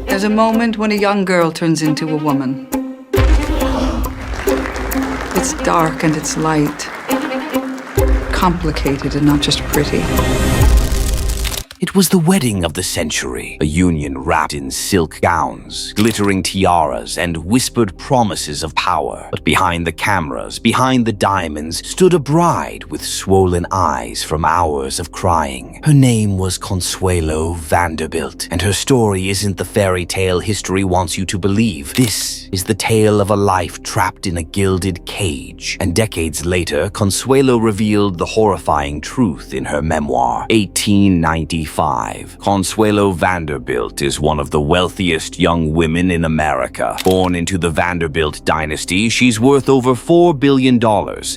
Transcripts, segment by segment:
There's a moment when a young girl turns into a woman. It's dark and it's light. Complicated and not just pretty. It was the wedding of the century, a union wrapped in silk gowns, glittering tiaras, and whispered promises of power. But behind the cameras, behind the diamonds, stood a bride with swollen eyes from hours of crying. Her name was Consuelo Vanderbilt, and her story isn't the fairy tale history wants you to believe. This is the tale of a life trapped in a gilded cage. And decades later, Consuelo revealed the horrifying truth in her memoir, 1895. Consuelo Vanderbilt is one of the wealthiest young women in America. Born into the Vanderbilt dynasty, she's worth over $4 billion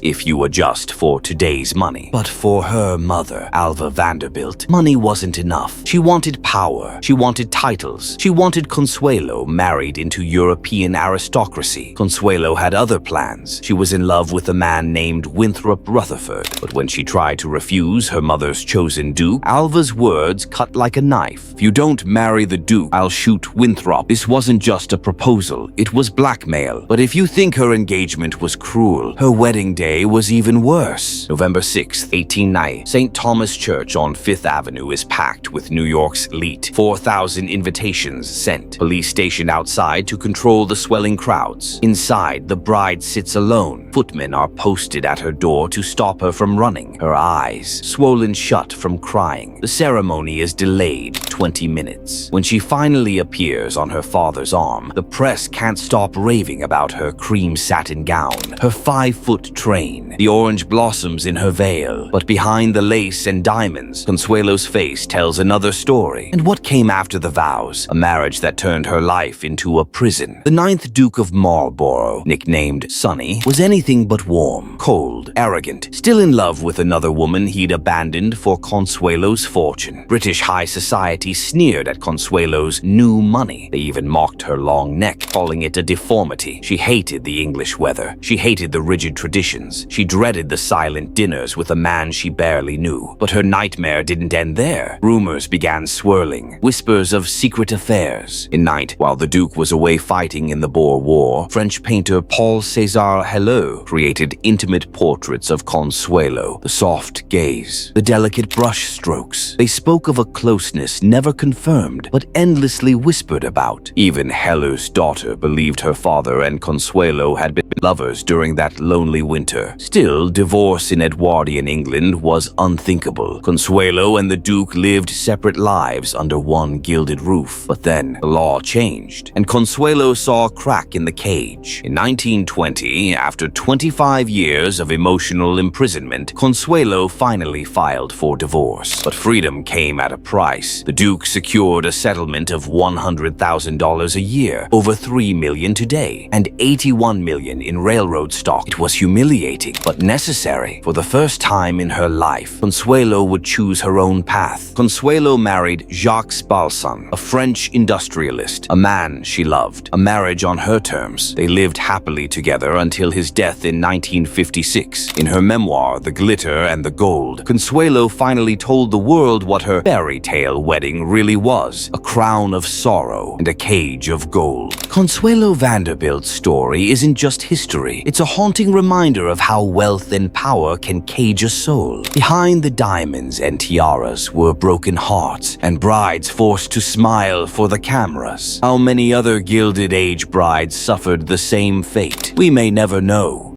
if you adjust for today's money. But for her mother, Alva Vanderbilt, money wasn't enough. She wanted power. She wanted titles. She wanted Consuelo married into European aristocracy. Consuelo had other plans. She was in love with a man named Winthrop Rutherford. But when she tried to refuse her mother's chosen duke, Alva's words cut like a knife. If you don't marry the Duke, I'll shoot Winthrop. This wasn't just a proposal, it was blackmail. But if you think her engagement was cruel, her wedding day was even worse. November 6, 1890, St. Thomas Church on 5th Avenue is packed with New York's elite. 4,000 invitations sent. Police stationed outside to control the swelling crowds. Inside, the bride sits alone. Footmen are posted at her door to stop her from running. Her eyes swollen shut from crying. The ceremony is delayed 20 minutes. When she finally appears on her father's arm, the press can't stop raving about her cream satin gown, her 5-foot train, the orange blossoms in her veil. But behind the lace and diamonds, Consuelo's face tells another story. And what came after the vows? A marriage that turned her life into a prison. The 9th Duke of Marlborough, nicknamed Sonny, was anything but warm, cold, arrogant, still in love with another woman he'd abandoned for Consuelo's fortune. British high society sneered at Consuelo's new money. They even mocked her long neck, calling it a deformity. She hated the English weather. She hated the rigid traditions. She dreaded the silent dinners with a man she barely knew. But her nightmare didn't end there. Rumors began swirling, whispers of secret affairs. In night, while the Duke was away fighting in the Boer War, French painter Paul César Helot created intimate portraits of Consuelo. The soft gaze, the delicate brush strokes. They spoke of a closeness never confirmed, but endlessly whispered about. Even Helot's daughter believed her father and Consuelo had been lovers during that lonely winter. Still, divorce in Edwardian England was unthinkable. Consuelo and the Duke lived separate lives under one gilded roof. But then, the law changed, and Consuelo saw a crack in the cage. In 1920, after 25 years of emotional imprisonment, Consuelo finally filed for divorce. But freedom came at a price. The Duke secured a settlement of $100,000 a year, over $3 million today, and $81 million in railroad stock. It was humiliating, but necessary. For the first time in her life, Consuelo would choose her own path. Consuelo married Jacques Balsan, a French industrialist, a man she loved, a marriage on her terms. They lived happily together until his death in 1956. In her memoir, The Glitter and the Gold, Consuelo finally told the world what her fairy tale wedding really was: a crown of sorrow and a cage of gold. Consuelo Vanderbilt's story isn't just history, it's a haunting reminder of how wealth and power can cage a soul. Behind the diamonds and tiaras were broken hearts and brides forced to smile for the cameras. How many other Gilded Age brides suffered the same fate? We may never know.